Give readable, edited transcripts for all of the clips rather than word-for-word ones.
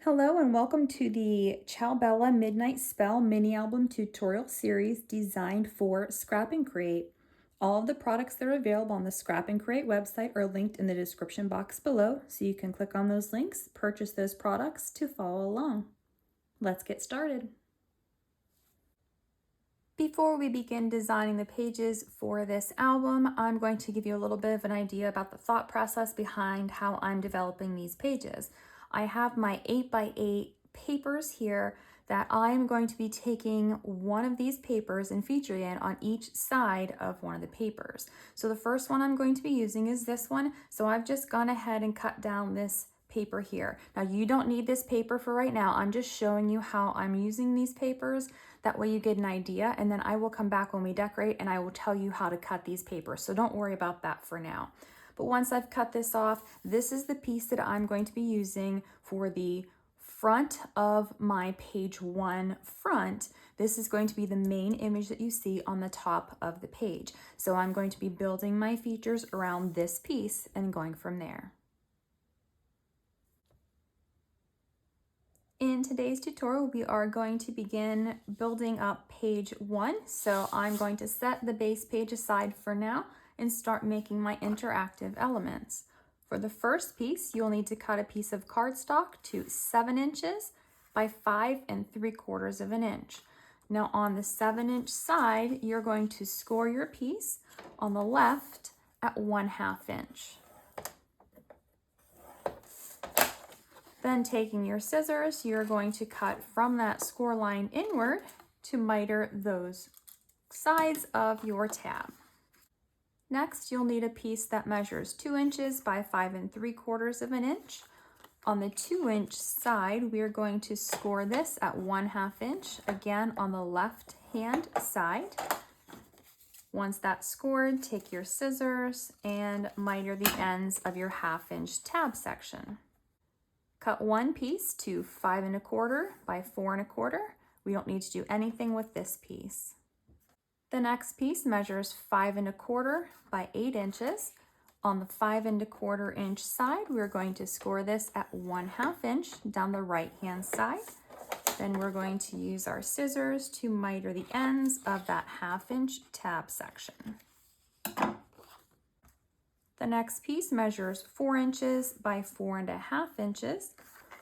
Hello and welcome to the Ciao Bella Midnight Spell mini album tutorial series designed for Scrap and Create. All of the products that are available on the Scrap and Create website are linked in the description box below, so you can click on those links, purchase those products to follow along. Let's get started. Before we begin designing the pages for this album, I'm going to give you a little bit of an idea about the thought process behind how I'm developing these pages. I have my 8x8 papers here that I'm going to be taking one of these papers and featuring it on each side of one of the papers. So the first one I'm going to be using is this one. So I've just gone ahead and cut down this paper here. Now you don't need this paper for right now. I'm just showing you how I'm using these papers. That way you get an idea, and then I will come back when we decorate and I will tell you how to cut these papers. So don't worry about that for now. But once I've cut this off, this is the piece that I'm going to be using for the front of my page 1 front. This is going to be the main image that you see on the top of the page. So I'm going to be building my features around this piece and going from there. In today's tutorial, we are going to begin building up page 1. So I'm going to set the base page aside for now and start making my interactive elements. For the first piece, you'll need to cut a piece of cardstock to 7 inches by 5 3/4 of an inch. Now on the 7-inch side, you're going to score your piece on the left at 1/2 inch. Then taking your scissors, you're going to cut from that score line inward to miter those sides of your tab. Next, you'll need a piece that measures 2 inches by 5 3/4 of an inch. On the 2-inch side, we are going to score this at 1/2 inch, again on the left hand side. Once that's scored, take your scissors and miter the ends of your 1/2 inch tab section. Cut one piece to 5 1/4 by 4 1/4. We don't need to do anything with this piece. The next piece measures 5 1/4 by 8 inches. On the 5 1/4 inch side, we're going to score this at 1/2 inch down the right hand side. Then we're going to use our scissors to miter the ends of that 1/2 inch tab section. The next piece measures 4 inches by 4 1/2 inches.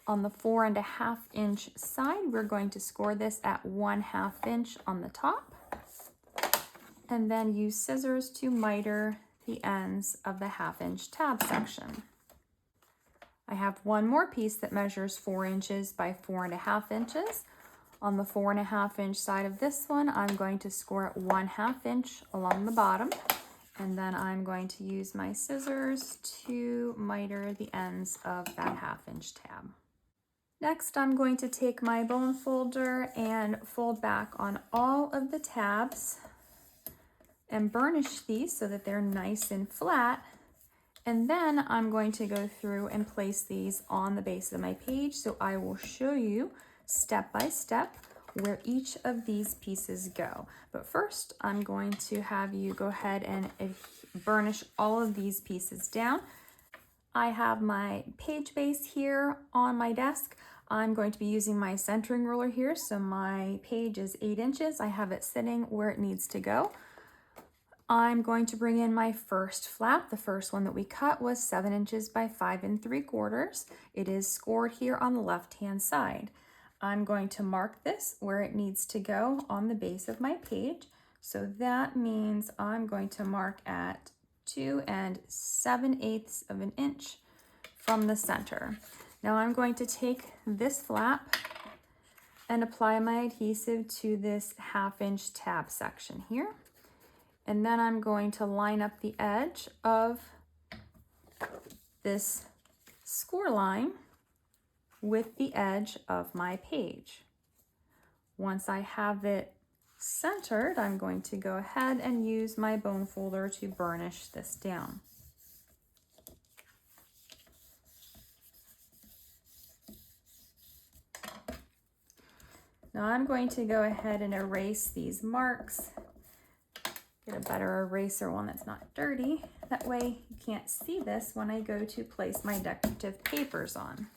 On the 4 1/2 inch side, we're going to score this at 1/2 inch on the top, and then use scissors to miter the ends of the 1/2 inch tab section. I have one more piece that measures 4 inches by 4 1/2 inches. On the 4 1/2 inch side of this one, I'm going to score at 1/2 inch along the bottom. And then I'm going to use my scissors to miter the ends of that 1/2 inch tab. Next, I'm going to take my bone folder and fold back on all of the tabs and burnish these so that they're nice and flat. And then I'm going to go through and place these on the base of my page. So I will show you step by step where each of these pieces go. But first, I'm going to have you go ahead and burnish all of these pieces down. I have my page base here on my desk. I'm going to be using my centering ruler here. So my page is 8 inches. I have it sitting where it needs to go. I'm going to bring in my first flap. The first one that we cut was 7 inches by 5 3/4. It is scored here on the left-hand side. I'm going to mark this where it needs to go on the base of my page. So that means I'm going to mark at 2 7/8 of an inch from the center. Now I'm going to take this flap and apply my adhesive to this 1/2 inch tab section here. And then I'm going to line up the edge of this score line with the edge of my page. Once I have it centered, I'm going to go ahead and use my bone folder to burnish this down. Now I'm going to go ahead and erase these marks. Get a better eraser, one that's not dirty. That way you can't see this when I go to place my decorative papers on.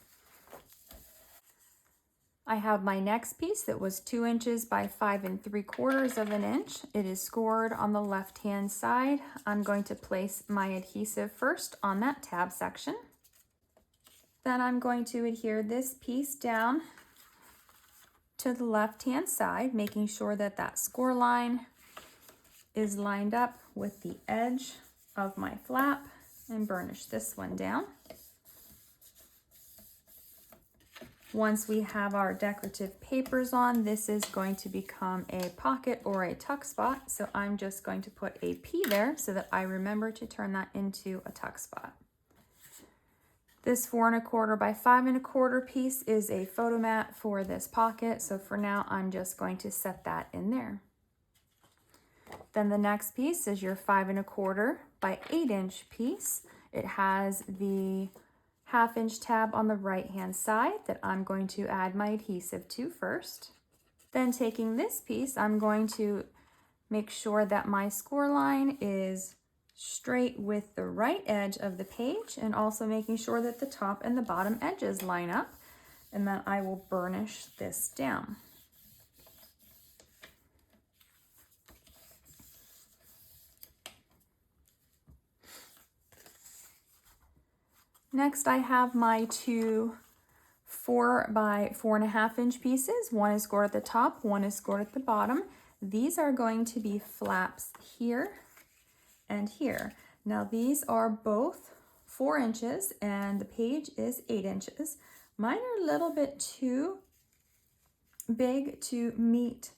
I have my next piece that was 2 inches by 5 3/4 of an inch. It is scored on the left-hand side. I'm going to place my adhesive first on that tab section. Then I'm going to adhere this piece down to the left-hand side, making sure that that score line is lined up with the edge of my flap, and burnish this one down. Once we have our decorative papers on, this is going to become a pocket or a tuck spot. So I'm just going to put a P there so that I remember to turn that into a tuck spot. This 4 1/4 by 5 1/4 piece is a photo mat for this pocket. So for now, I'm just going to set that in there. Then the next piece is your 5 1/4 by 8 inch piece. It has the 1/2 inch tab on the right hand side that I'm going to add my adhesive to first. Then taking this piece, I'm going to make sure that my score line is straight with the right edge of the page, and also making sure that the top and the bottom edges line up, and then I will burnish this down. Next, I have my two 4 by 4 1/2 inch pieces. One is scored at the top, one is scored at the bottom. These are going to be flaps here and here. Now these are both 4 inches and the page is 8 inches. Mine are a little bit too big to meet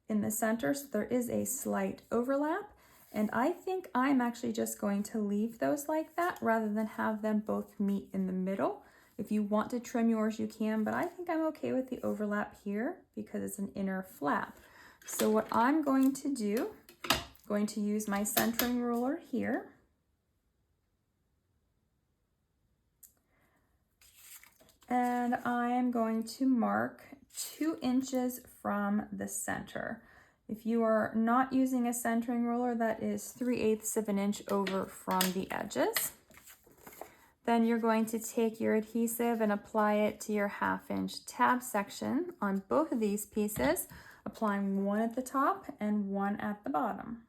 in the center, so there is a slight overlap. And I think I'm actually just going to leave those like that rather than have them both meet in the middle. If you want to trim yours, you can, but I think I'm okay with the overlap here because it's an inner flap. So what I'm going to do, going to use my centering ruler here. And I am going to mark 2 inches from the center. If you are not using a centering ruler, that is 3/8 of an inch over from the edges. Then you're going to take your adhesive and apply it to your 1/2 inch tab section on both of these pieces, applying one at the top and one at the bottom.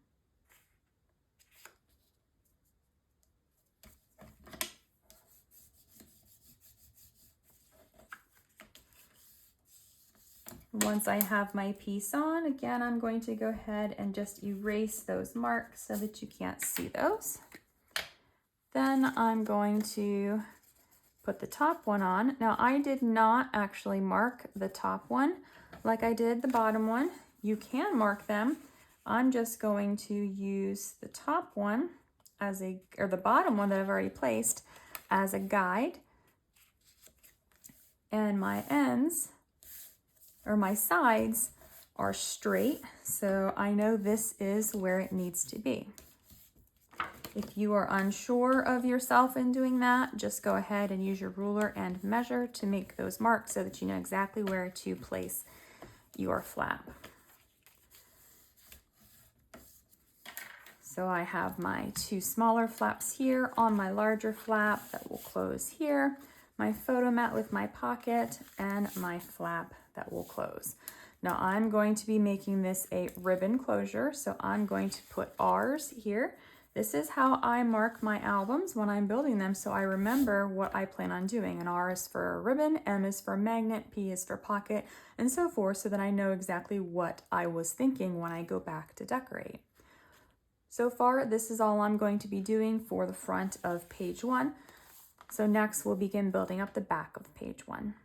Once I have my piece on, again, I'm going to go ahead and just erase those marks so that you can't see those. Then I'm going to put the top one on. Now I did not actually mark the top one like I did the bottom one. You can mark them. I'm just going to use the top one as or the bottom one that I've already placed as a guide. And my ends, or my sides, are straight, so I know this is where it needs to be. If you are unsure of yourself in doing that, just go ahead and use your ruler and measure to make those marks so that you know exactly where to place your flap. So I have my two smaller flaps here on my larger flap that will close here, my photo mat with my pocket, and my flap that will close. Now I'm going to be making this a ribbon closure, so I'm going to put R's here. This is how I mark my albums when I'm building them, so I remember what I plan on doing. An R is for ribbon, M is for magnet, P is for pocket, and so forth, so that I know exactly what I was thinking when I go back to decorate. So far, this is all I'm going to be doing for the front of page 1. So next we'll begin building up the back of page 1.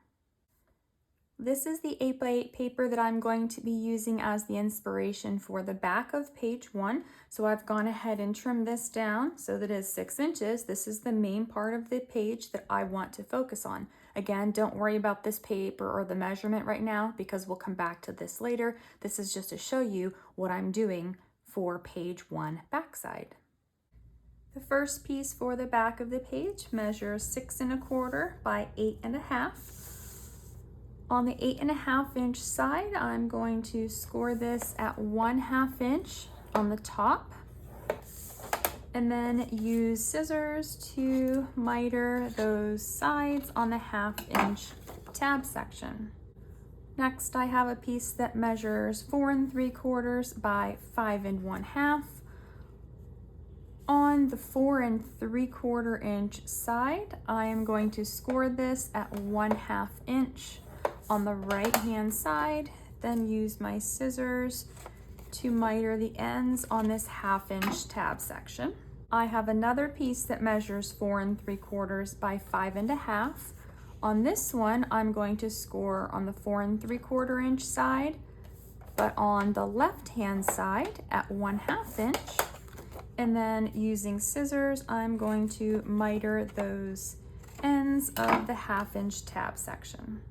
This is the 8x8 paper that I'm going to be using as the inspiration for the back of page 1. So I've gone ahead and trimmed this down so that it is 6 inches. This is the main part of the page that I want to focus on. Again, don't worry about this paper or the measurement right now because we'll come back to this later. This is just to show you what I'm doing for page 1 backside. The first piece for the back of the page measures 6 1/4 by 8 1/2. On the 8 1/2 inch side, I'm going to score this at 1/2 inch on the top, and then use scissors to miter those sides on the 1/2 inch tab section. Next, I have a piece that measures 4 3/4 by 5 1/2. On the 4 3/4 inch side, I am going to score this at 1/2 inch on the right hand side, then use my scissors to miter the ends on this 1/2 inch tab section. I have another piece that measures 4 3/4 by 5 1/2. On this one, I'm going to score on the 4 3/4 inch side, but on the left hand side at 1/2 inch. And then using scissors, I'm going to miter those ends of the 1/2 inch tab section.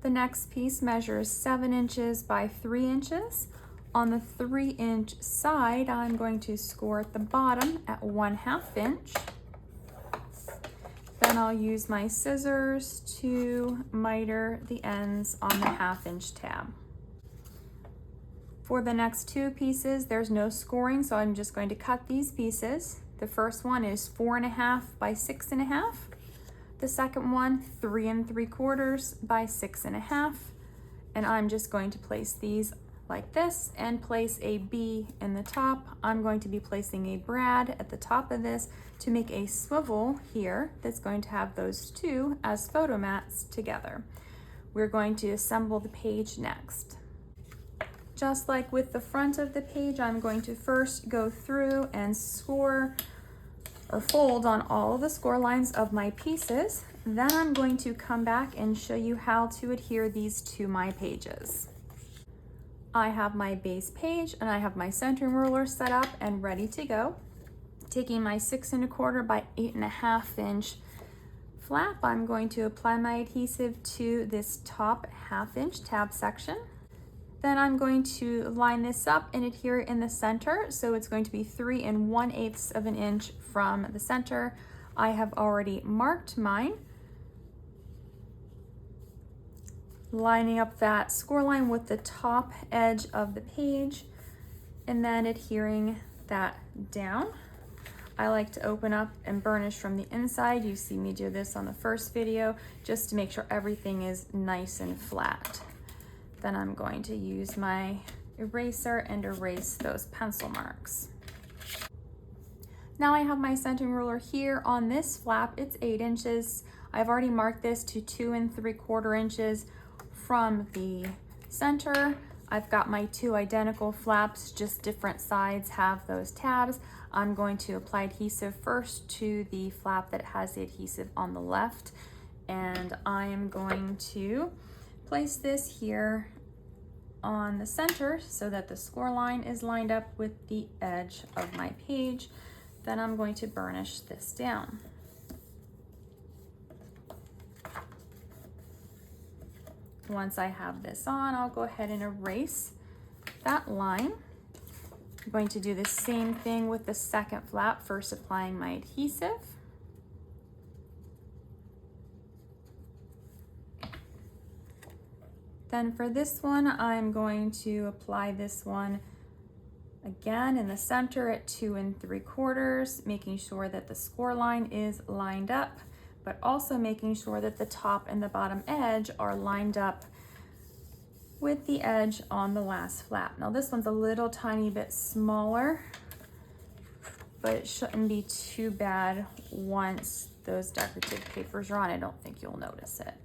The next piece measures 7 inches by 3 inches. On the 3 inch side, I'm going to score at the bottom at 1/2 inch. Then I'll use my scissors to miter the ends on the 1/2 inch tab. For the next two pieces, there's no scoring, so I'm just going to cut these pieces. The first one is 4 1/2 by 6 1/2. The second one, 3 3/4 by 6 1/2. And I'm just going to place these like this and place a B in the top. I'm going to be placing a brad at the top of this to make a swivel here that's going to have those two as photo mats together. We're going to assemble the page next. Just like with the front of the page, I'm going to first go through and score or fold on all of the score lines of my pieces. Then I'm going to come back and show you how to adhere these to my pages. I have my base page and I have my centering ruler set up and ready to go. Taking my 6 1/4 by 8 1/2 inch flap, I'm going to apply my adhesive to this top 1/2 inch tab section. Then I'm going to line this up and adhere it in the center. So it's going to be 3 1/8 of an inch from the center. I have already marked mine, lining up that score line with the top edge of the page and then adhering that down. I like to open up and burnish from the inside. You see me do this on the first video just to make sure everything is nice and flat. Then I'm going to use my eraser and erase those pencil marks. Now I have my centering ruler here on this flap. It's 8 inches. I've already marked this to 2 3/4 inches from the center. I've got my two identical flaps, just different sides have those tabs. I'm going to apply adhesive first to the flap that has the adhesive on the left, and I am going to place this here on the center so that the score line is lined up with the edge of my page. Then I'm going to burnish this down. Once I have this on, I'll go ahead and erase that line. I'm going to do the same thing with the second flap, first applying my adhesive. Then for this one, I'm going to apply this one again in the center at 2 3/4, making sure that the score line is lined up, but also making sure that the top and the bottom edge are lined up with the edge on the last flap. Now this one's a little tiny bit smaller, but it shouldn't be too bad once those decorative papers are on. I don't think you'll notice it.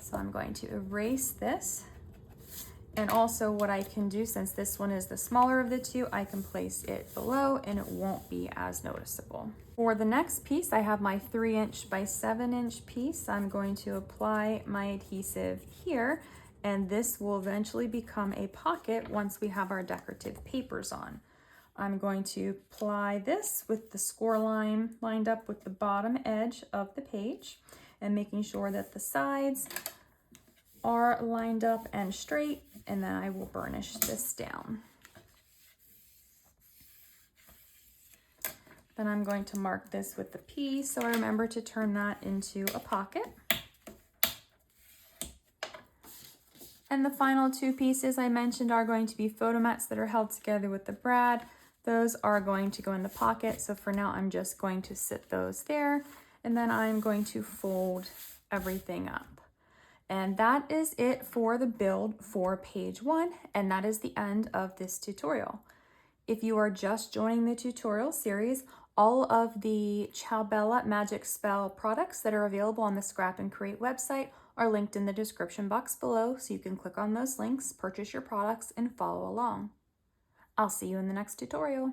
So I'm going to erase this. And also what I can do, since this one is the smaller of the two, I can place it below and it won't be as noticeable. For the next piece, I have my 3 inch by 7 inch piece. I'm going to apply my adhesive here, and this will eventually become a pocket once we have our decorative papers on. I'm going to apply this with the score line lined up with the bottom edge of the page and making sure that the sides are lined up and straight, and then I will burnish this down. Then I'm going to mark this with the P, so I remember to turn that into a pocket. And the final two pieces I mentioned are going to be photo mats that are held together with the brad. Those are going to go in the pocket, so for now I'm just going to sit those there, and then I'm going to fold everything up. And that is it for the build for page 1, and that is the end of this tutorial. If you are just joining the tutorial series, all of the Ciao Bella Magic Spell products that are available on the Scrap and Create website are linked in the description box below, so you can click on those links, purchase your products, and follow along. I'll see you in the next tutorial.